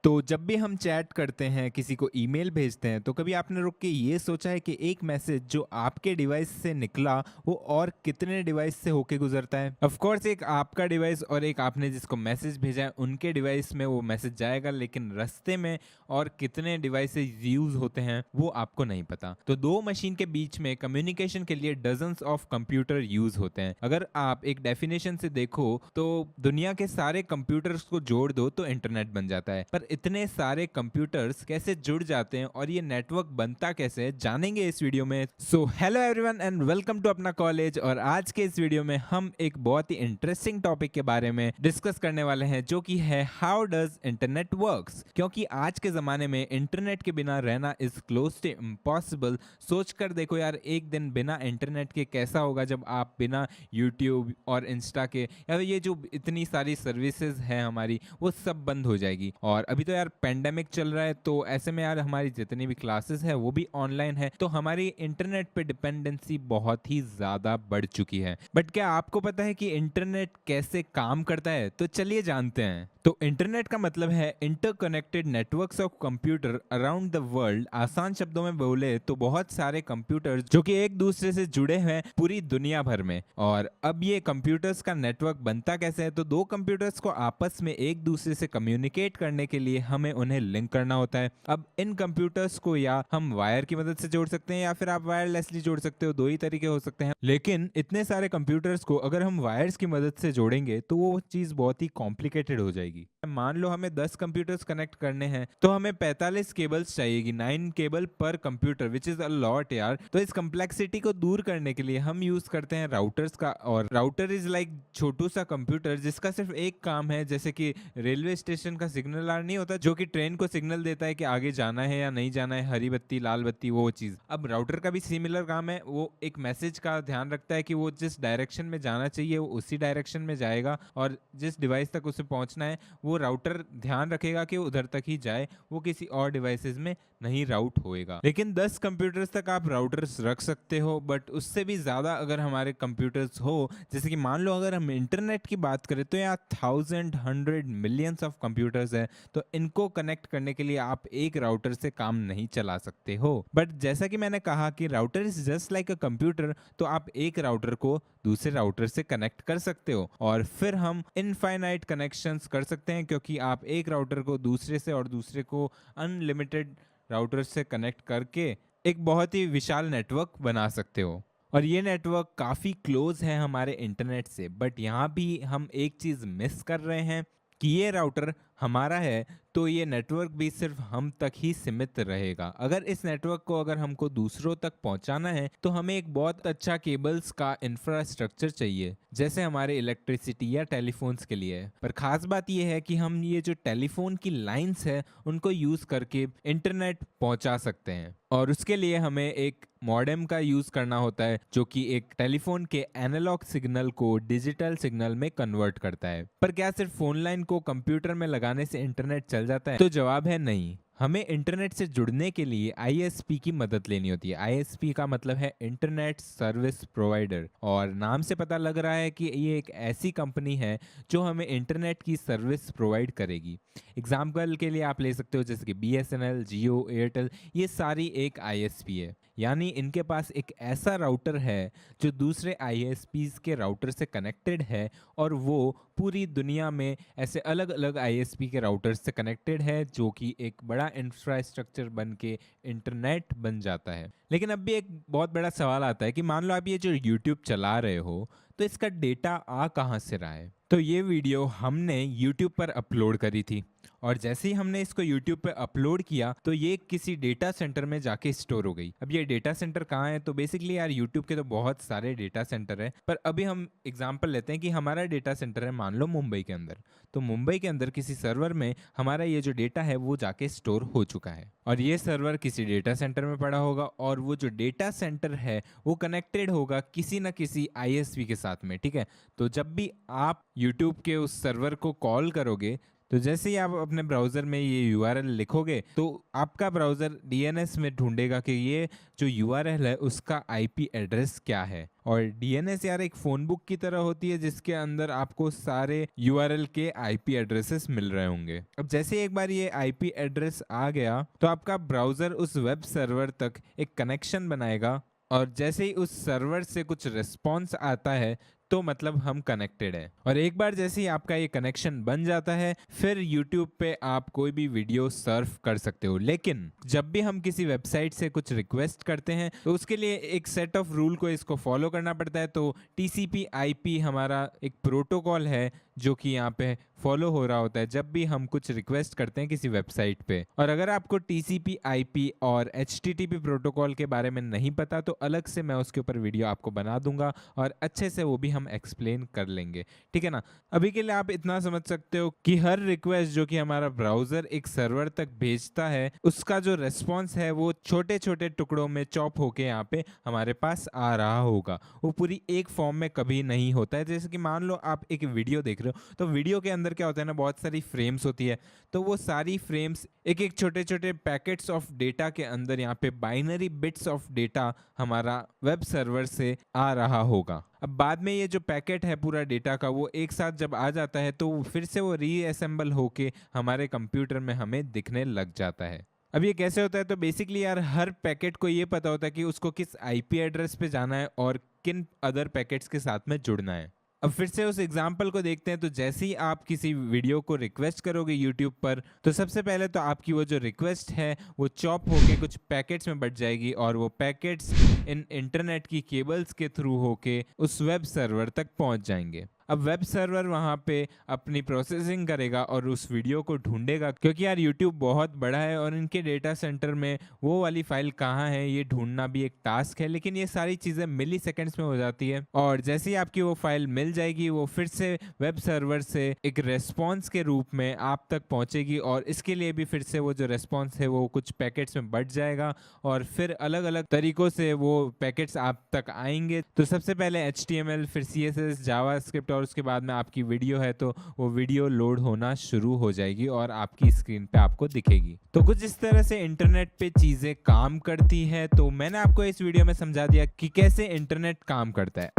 तो जब भी हम चैट करते हैं, किसी को ईमेल भेजते हैं, तो कभी आपने रुक के ये सोचा है कि एक मैसेज जो आपके डिवाइस से निकला वो और कितने डिवाइस से होके गुजरता है? ऑफ कोर्स एक आपका डिवाइस और एक आपने जिसको मैसेज भेजा है उनके डिवाइस में वो मैसेज जाएगा, लेकिन रास्ते में और कितने डिवाइसेस यूज होते हैं वो आपको नहीं पता। तो दो मशीन के बीच में कम्युनिकेशन के लिए डजन्स ऑफ कंप्यूटर यूज होते हैं। अगर आप एक डेफिनेशन से देखो तो दुनिया के सारे कंप्यूटर्स को जोड़ दो तो इंटरनेट बन जाता है। पर इतने सारे कंप्यूटर्स कैसे जुड़ जाते हैं और ये नेटवर्क बनता कैसे है, जानेंगे इस वीडियो में। So hello everyone and welcome to Apna College. और आज के इस वीडियो में हम एक बहुत ही इंटरेस्टिंग टॉपिक के बारे में डिस्कस करने वाले हैं, जो कि है हाउ डज इंटरनेट वर्क्स। क्योंकि आज के जमाने में इंटरनेट के बिना रहना इज क्लोज टू इम्पॉसिबल। सोच कर देखो यार, एक दिन बिना इंटरनेट के कैसा होगा, जब आप बिना यूट्यूब और इंस्टा के या ये जो इतनी सारी सर्विसेज हैं हमारी, वो सब बंद हो जाएगी। और अभी तो यार पेंडेमिक चल रहा है, तो ऐसे में यार हमारी जितनी भी क्लासेस है वो भी ऑनलाइन है, तो हमारी इंटरनेट पे डिपेंडेंसी बहुत ही ज्यादा बढ़ चुकी है। बट क्या आपको पता है कि इंटरनेट कैसे काम करता है? तो चलिए जानते हैं। तो इंटरनेट का मतलब है interconnected networks of computer around the world. आसान शब्दों में बोले तो बहुत सारे कंप्यूटर्स जो कि एक दूसरे से जुड़े हैं पूरी दुनिया भर में। और अब ये कंप्यूटर्स का नेटवर्क बनता कैसे है? तो दो कंप्यूटर्स को आपस में एक दूसरे से कम्युनिकेट करने के लिए हमें उन्हें लिंक करना होता है। अब इन कंप्यूटर्स को या हम वायर की मदद से जोड़ सकते हैं या फिर आप वायरलेसली जोड़ सकते हो, दो ही तरीके हो सकते हैं। लेकिन इतने सारे कंप्यूटर्स को अगर हम वायर्स की मदद से जोड़ेंगे तो वो चीज बहुत ही कॉम्प्लिकेटेड हो जाएगी। मान लो हमें 10 कंप्यूटर्स कनेक्ट करने हैं तो हमें 45 केबल्स चाहिएगी, 9 केबल पर computer, which is a lot यार। तो इस कम्प्लेक्सिटी को दूर करने के लिए हम यूज करते हैं राउटर्स का। और राउटर इज लाइक छोटू सा कंप्यूटर जिसका सिर्फ एक काम है, जैसे कि रेलवे स्टेशन का सिग्नल आर नहीं होता जो कि ट्रेन को सिग्नल देता है कि आगे जाना है या नहीं जाना है, हरी बत्ती लाल बत्ती, वो चीज। अब राउटर का भी सिमिलर काम है, वो एक मैसेज का ध्यान रखता है कि वो जिस डायरेक्शन में जाना चाहिए वो उसी डायरेक्शन में जाएगा, और जिस डिवाइस तक उसे पहुंचना है वो राउटर ध्यान रखेगा कि उधर तक ही जाए, वो किसी और डिवाइसेस में नहीं राउट होएगा। लेकिन 10 कंप्यूटर्स तक आप राउटर्स रख सकते हो, बट उससे भी ज्यादा अगर हमारे कंप्यूटर्स हो, जैसे कि मान लो अगर हम इंटरनेट की बात करें तो यहाँ 1000 100 मिलियंस ऑफ कंप्यूटर्स है। तो इनको कनेक्ट करने के लिए आप एक राउटर से काम नहीं चला सकते हो। बट जैसा कि मैंने कहा कि router is just like a computer, तो आप एक राउटर को दूसरे राउटर से कनेक्ट कर सकते हो और फिर हम इनफाइनाइट कनेक्शंस कर सकते हैं, क्योंकि आप एक राउटर को दूसरे से और दूसरे को अनलिमिटेड राउटर से कनेक्ट करके एक बहुत ही विशाल नेटवर्क बना सकते हो। और ये नेटवर्क काफ़ी क्लोज है हमारे इंटरनेट से। बट यहाँ भी हम एक चीज़ मिस कर रहे हैं कि ये राउटर हमारा है तो ये नेटवर्क भी सिर्फ हम तक ही सीमित रहेगा। अगर इस नेटवर्क को अगर हमको दूसरों तक पहुंचाना है तो हमें एक बहुत अच्छा केबल्स का इंफ्रास्ट्रक्चर चाहिए, जैसे हमारे इलेक्ट्रिसिटी या टेलीफोन्स के लिए है। पर खास बात यह है कि हम ये जो टेलीफोन की लाइंस है उनको यूज करके इंटरनेट पहुंचा सकते हैं, और उसके लिए हमें एक मॉडेम का यूज करना होता है, जो कि एक टेलीफोन के एनालॉग सिग्नल को डिजिटल सिग्नल में कन्वर्ट करता है। पर क्या सिर्फ फोन लाइन को कंप्यूटर में लगाने से इंटरनेट चल जाता है? तो जवाब है नहीं। हमें इंटरनेट से जुड़ने के लिए आईएसपी की मदद लेनी होती है। आईएसपी का मतलब है इंटरनेट सर्विस प्रोवाइडर, और नाम से पता लग रहा है कि ये एक ऐसी कंपनी है जो हमें इंटरनेट की सर्विस प्रोवाइड करेगी। एग्जाम्पल के लिए आप ले सकते हो जैसे कि बीएसएनएल, जियो, एयरटेल, ये सारी एक आईएसपी है। यानी इनके पास एक ऐसा राउटर है जो दूसरे आईएसपीज के राउटर से कनेक्टेड है, और वो पूरी दुनिया में ऐसे अलग अलग आईएसपी के राउटर से कनेक्टेड है, जो कि एक बड़ा इंफ्रास्ट्रक्चर बन के इंटरनेट बन जाता है। लेकिन अब भी एक बहुत बड़ा सवाल आता है कि मान लो आप ये जो यूट्यूब चला रहे हो तो इसका डेटा आ कहाँ से रहा है? तो ये वीडियो हमने यूट्यूब पर अपलोड करी थी, और जैसे ही हमने इसको यूट्यूब पे अपलोड किया तो ये किसी डेटा सेंटर में जाके स्टोर हो गई। अब ये डेटा सेंटर कहाँ है? तो बेसिकली यार यूट्यूब के तो बहुत सारे डेटा सेंटर है, पर अभी हम एग्जांपल लेते हैं कि हमारा डेटा सेंटर है मान लो मुंबई के अंदर। तो मुंबई के अंदर किसी सर्वर में हमारा ये जो डेटा है वो जाके स्टोर हो चुका है, और ये सर्वर किसी डेटा सेंटर में पड़ा होगा, और वो जो डेटा सेंटर है वो कनेक्टेड होगा किसी ना किसी आईएसपी के साथ में, ठीक है। तो जब भी आप यूट्यूब के उस सर्वर को कॉल करोगे तो जैसे ही आप अपने ब्राउज़र में ये यूआरएल लिखोगे तो आपका ब्राउज़र डीएनएस में ढूंढेगा कि ये जो यूआरएल है उसका आईपी एड्रेस क्या है। और डीएनएस यार एक फ़ोन बुक की तरह होती है जिसके अंदर आपको सारे यूआरएल के आईपी एड्रेसेस मिल रहे होंगे। अब जैसे एक बार ये आईपी एड्रेस आ गया तो आपका ब्राउज़र उस वेब सर्वर तक एक कनेक्शन बनाएगा और जैसे ही उस सर्वर से कुछ रिस्पॉन्स आता है तो मतलब हम कनेक्टेड हैं। और एक बार जैसे ही आपका ये कनेक्शन बन जाता है फिर YouTube पे आप कोई भी वीडियो सर्फ कर सकते हो। लेकिन जब भी हम किसी वेबसाइट से कुछ रिक्वेस्ट करते हैं तो उसके लिए एक सेट ऑफ रूल को इसको फॉलो करना पड़ता है। तो TCP/IP हमारा एक प्रोटोकॉल है जो कि यहाँ पे फॉलो हो रहा होता है जब भी हम कुछ रिक्वेस्ट करते हैं किसी वेबसाइट पे। और अगर आपको TCP/IP और HTTP प्रोटोकॉल के बारे में नहीं पता तो अलग से मैं उसके ऊपर वीडियो आपको बना दूंगा और अच्छे से वो भी हम एक्सप्लेन कर लेंगे, ठीक है ना। अभी के लिए आप इतना समझ सकते हो कि हर रिक्वेस्ट जो कि हमारा ब्राउजर एक सर्वर तक भेजता है उसका जो रेस्पॉन्स है वो छोटे छोटे टुकड़ों में चॉप होके यहाँ पे हमारे पास आ रहा होगा। वो पूरी एक फॉर्म में कभी नहीं होता है। जैसे कि मान लो आप एक वीडियो देख रहे हो तो वीडियो के अंदर क्या होता है ना, बहुत सारी फ्रेम्स होती है। तो वो सारी फ्रेम्स एक एक छोटे छोटे पैकेट्स ऑफ डेटा के अंदर यहाँ पे बाइनरी बिट्स ऑफ डेटा हमारा वेब सर्वर से आ रहा होगा। अब बाद में ये जो पैकेट है पूरा डेटा का वो एक साथ जब आ जाता है तो फिर से वो रीअसेंबल होके हमारे कंप्यूटर में हमें दिखने लग जाता है। अब ये कैसे होता है, तो बेसिकली यार हर पैकेट को ये पता होता है कि उसको किस आईपी एड्रेस पे जाना है और किन अदर पैकेट्स के साथ में जुड़ना है। अब फिर से उस एग्जाम्पल को देखते हैं। तो जैसे ही आप किसी वीडियो को रिक्वेस्ट करोगे यूट्यूब पर तो सबसे पहले तो आपकी वो जो रिक्वेस्ट है वो चॉप होके कुछ पैकेट्स में बट जाएगी और वो पैकेट्स इन इंटरनेट की केबल्स के थ्रू होके उस वेब सर्वर तक पहुंच जाएंगे। अब वेब सर्वर वहाँ पे अपनी प्रोसेसिंग करेगा और उस वीडियो को ढूंढेगा, क्योंकि यार यूट्यूब बहुत बड़ा है और इनके डेटा सेंटर में वो वाली फाइल कहाँ है ये ढूंढना भी एक टास्क है। लेकिन ये सारी चीज़ें मिली सेकेंड्स में हो जाती है और जैसे ही आपकी वो फाइल मिल जाएगी वो फिर से वेब सर्वर से एक रेस्पॉन्स के रूप में आप तक पहुँचेगी और इसके लिए भी फिर से वो जो रेस्पॉन्स है वो कुछ पैकेट्स में बट जाएगा और फिर अलग अलग तरीकों से वो पैकेट्स आप तक आएंगे। तो सबसे पहले HTML, फिर CSS, जावास्क्रिप्ट और उसके बाद में आपकी वीडियो है तो वो वीडियो लोड होना शुरू हो जाएगी और आपकी स्क्रीन पे आपको दिखेगी। तो कुछ इस तरह से इंटरनेट पे चीज़ें काम करती है। तो मैंने आपको इस वीडियो में समझा दिया कि कैसे इंटरनेट काम करता है।